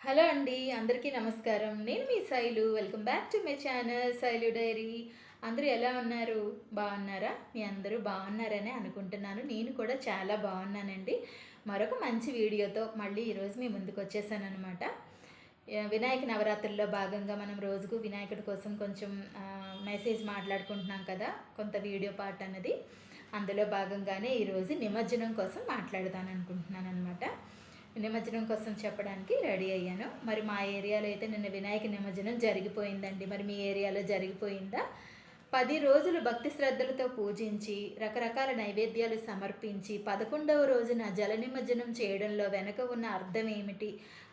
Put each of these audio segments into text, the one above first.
Hello అండి, అందరికీ నమస్కారం. నేను మీ Shailu. Welcome back to my channel Shailu diary. అందరూ ఎలా ఉన్నారు? బాగున్నారా? మీ అందరూ బాగున్నారనే అనుకుంటున్నాను. నేను కూడా చాలా బాగున్నానండి. మరొక మంచి వీడియోతో మళ్ళీ ఈరోజు మీ ముందుకు వచ్చేసానమాట. వినాయక నవరాత్రుల్లో భాగంగా మనం రోజుకు వినాయకుడి కోసం కొంచెం మెసేజ్ మాట్లాడుకుంటున్నాం కదా, కొంత వీడియో పార్ట్ అన్నది. అందులో భాగంగానే ఈరోజు నిమజ్జనం కోసం మాట్లాడదాను అనుకుంటున్నాను అనమాట. నిమజ్జనం కోసం చెప్పడానికి రెడీ అయ్యాను. మరి మా ఏరియాలో అయితే నిన్న వినాయక నిమజ్జనం జరిగిపోయిందండి. మరి మీ ఏరియాలో జరిగిపోయిందా? 10 రోజులు భక్తి శ్రద్ధలతో పూజించి రకరకాల నైవేద్యాలు సమర్పించి 11వ రోజున జల నిమజ్జనం చేయడంలో వెనుక ఉన్న అర్థం ఏమిటి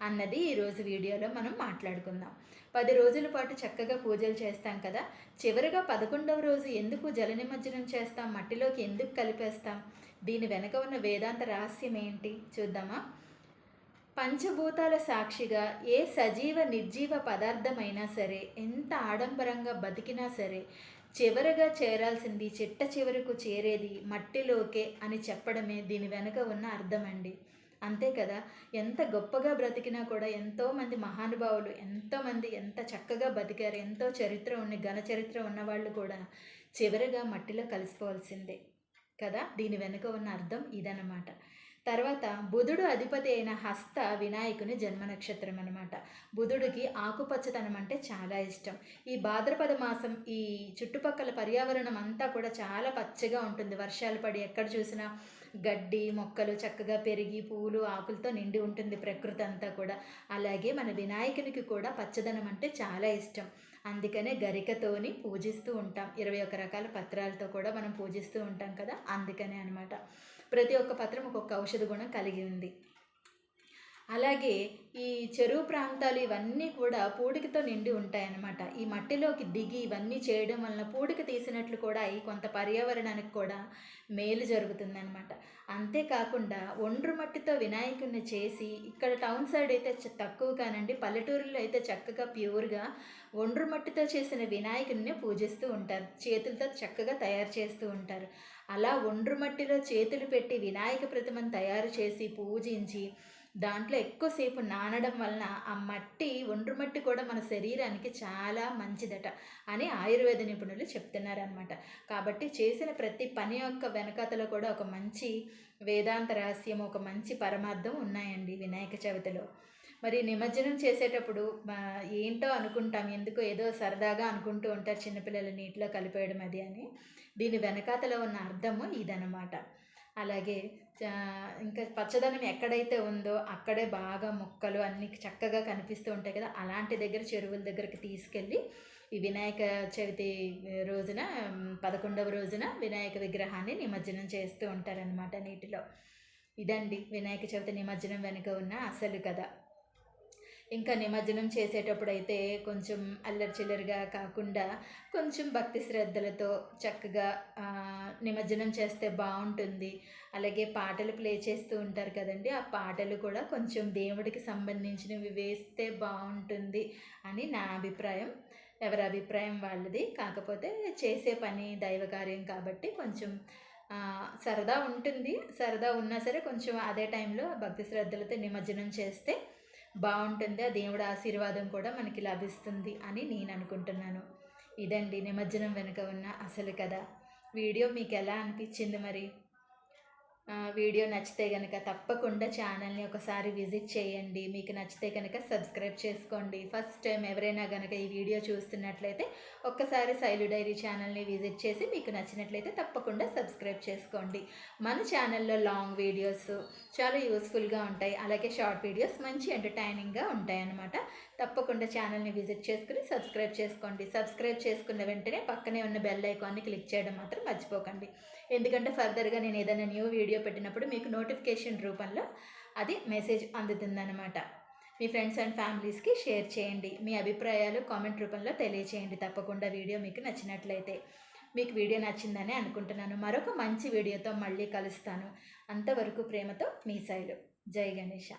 అన్నది ఈరోజు వీడియోలో మనం మాట్లాడుకుందాం. 10 రోజుల పాటు చక్కగా పూజలు చేస్తాం కదా, చివరిగా 11వ రోజు ఎందుకు జల నిమజ్జనం చేస్తాం, మట్టిలోకి ఎందుకు కలిపేస్తాం, దీని వెనుక ఉన్న వేదాంత రహస్యం ఏంటి చూద్దామా? పంచభూతాల సాక్షిగా ఏ సజీవ నిర్జీవ పదార్థమైనా సరే, ఎంత ఆడంబరంగా బతికినా సరే, చివరగా చేరాల్సింది, చిట్ట చివరకు చేరేది మట్టిలోకే అని చెప్పడమే దీని వెనుక ఉన్న అర్థమండి. అంతే కదా, ఎంత గొప్పగా బ్రతికినా కూడా ఎంతోమంది మహానుభావులు, ఎంతోమంది ఎంత చక్కగా బతికారు, ఎంతో చరిత్ర ఘన చరిత్ర ఉన్నవాళ్ళు కూడా చివరిగా మట్టిలో కలిసిపోవాల్సిందే కదా. దీని వెనుక ఉన్న అర్థం ఇదన్నమాట. తర్వాత బుధుడు అధిపతి అయిన హస్త వినాయకుని జన్మ నక్షత్రం అనమాట. బుధుడికి ఆకుపచ్చదనం అంటే చాలా ఇష్టం. ఈ భాద్రపద మాసం ఈ చుట్టుపక్కల పర్యావరణం అంతా కూడా చాలా పచ్చగా ఉంటుంది. వర్షాలు పడి ఎక్కడ చూసినా గడ్డి మొక్కలు చక్కగా పెరిగి పూలు ఆకులతో నిండి ఉంటుంది ప్రకృతి అంతా కూడా. అలాగే మన వినాయకునికి కూడా పచ్చదనం అంటే చాలా ఇష్టం. అందుకనే గరికతోని పూజిస్తూ ఉంటాం. 21 రకాల పత్రాలతో కూడా మనం పూజిస్తూ ఉంటాం కదా, అందుకనే అనమాట. ప్రతి ఒక్క పత్రం ఒక్కొక్క ఔషధ గుణం కలిగి ఉంది. అలాగే ఈ చెరువు ప్రాంతాలు ఇవన్నీ కూడా పూడికతో నిండి ఉంటాయన్నమాట. ఈ మట్టిలోకి దిగి ఇవన్నీ చేయడం వలన పూడిక తీసినట్లు కూడా అయి కొంత పర్యావరణానికి కూడా మేలు జరుగుతుందన్నమాట. అంతేకాకుండా ఒండ్రు మట్టితో వినాయకుడిని చేసి, ఇక్కడ టౌన్ సైడ్ అయితే తక్కువ కానండి, పల్లెటూరులో అయితే చక్కగా ప్యూర్గా ఒండ్రు మట్టితో చేసిన వినాయకుడిని పూజిస్తూ ఉంటారు. చేతులతో చక్కగా తయారు చేస్తూ ఉంటారు. అలా ఒండ్రు మట్టిలో చేతులు పెట్టి వినాయక ప్రతిమను తయారు చేసి పూజించి దాంట్లో ఎక్కువసేపు నానడం వలన ఆ మట్టి, ఒండ్రు మట్టి కూడా మన శరీరానికి చాలా మంచిదట అని ఆయుర్వేద నిపుణులు చెప్తున్నారనమాట. కాబట్టి చేసిన ప్రతి పని యొక్క వెనకాతలో కూడా ఒక మంచి వేదాంత రహస్యం, ఒక మంచి పరమార్థం ఉన్నాయండి వినాయక చవితిలో. మరి నిమజ్జనం చేసేటప్పుడు ఏంటో అనుకుంటాం, ఎందుకో ఏదో సరదాగా అనుకుంటూ ఉంటారు చిన్నపిల్లలు నీటిలో కలిపేయడం అది అని. దీని వెనకాతలో ఉన్న అర్థము ఇదనమాట. అలాగే ఇంకా పచ్చదనం ఎక్కడైతే ఉందో అక్కడే బాగా మొక్కలు అన్నీ చక్కగా కనిపిస్తూ ఉంటాయి కదా, అలాంటి దగ్గర చెరువుల దగ్గరికి తీసుకెళ్ళి ఈ వినాయక చవితి రోజున 11వ రోజున వినాయక విగ్రహాన్ని నిమజ్జనం చేస్తూ ఉంటారనమాట నీటిలో. ఇదండి వినాయక చవితి నిమజ్జనం వెనుక ఉన్న అసలు కథ. ఇంకా నిమజ్జనం చేసేటప్పుడు అయితే కొంచెం అల్లరి చిల్లరిగా కాకుండా కొంచెం భక్తి శ్రద్ధలతో చక్కగా నిమజ్జనం చేస్తే బాగుంటుంది. అలాగే పాటలు ప్లే చేస్తూ ఉంటారు కదండి, ఆ పాటలు కూడా కొంచెం దేవుడికి సంబంధించినవి వేస్తే బాగుంటుంది అని నా అభిప్రాయం. ఎవరి అభిప్రాయం వాళ్ళది. కాకపోతే చేసే పని దైవకార్యం కాబట్టి కొంచెం సరదా ఉంటుంది. సరదా ఉన్నా సరే కొంచెం అదే టైంలో భక్తి శ్రద్ధలతో నిమజ్జనం చేస్తే బాగుంటుంది. ఆ దేవుడి ఆశీర్వాదం కూడా మనకి లభిస్తుంది అని నేను అనుకుంటున్నాను. ఇదండి నిమజ్జనం వెనుక ఉన్న అసలు కథ. వీడియో మీకు ఎలా అనిపించింది మరి? వీడియో నచ్చితే కనుక తప్పకుండా ఛానల్ని ఒకసారి విజిట్ చేయండి. మీకు నచ్చితే కనుక సబ్స్క్రైబ్ చేసుకోండి. ఫస్ట్ టైం ఎవరైనా కనుక ఈ వీడియో చూస్తున్నట్లయితే ఒక్కసారి శైలు డైరీ ఛానల్ని విజిట్ చేసి మీకు నచ్చినట్లయితే తప్పకుండా సబ్స్క్రైబ్ చేసుకోండి. మన ఛానల్లో లాంగ్ వీడియోస్ చాలా యూస్ఫుల్గా ఉంటాయి. అలాగే షార్ట్ వీడియోస్ మంచి ఎంటర్టైనింగ్గా ఉంటాయి అన్నమాట. తప్పకుండా ఛానల్ని విజిట్ చేసుకుని సబ్స్క్రైబ్ చేసుకోండి. సబ్స్క్రైబ్ చేసుకున్న వెంటనే పక్కనే ఉన్న బెల్ ఐకాన్ని క్లిక్ చేయడం మాత్రం మర్చిపోకండి. ఎందుకంటే ఫర్దర్గా నేను ఏదైనా న్యూ వీడియో పెట్టినప్పుడు మీకు నోటిఫికేషన్ రూపంలో అది మెసేజ్ అందుతుందన్నమాట. మీ ఫ్రెండ్స్ అండ్ ఫ్యామిలీస్కి షేర్ చేయండి. మీ అభిప్రాయాలు కామెంట్ రూపంలో తెలియచేయండి తప్పకుండా. వీడియో మీకు నచ్చినట్లయితే. మీకు వీడియో నచ్చిందని అనుకుంటున్నాను. మరొక మంచి వీడియోతో మళ్ళీ కలుస్తాను. అంతవరకు ప్రేమతో మీ శైలు. జై గణేష.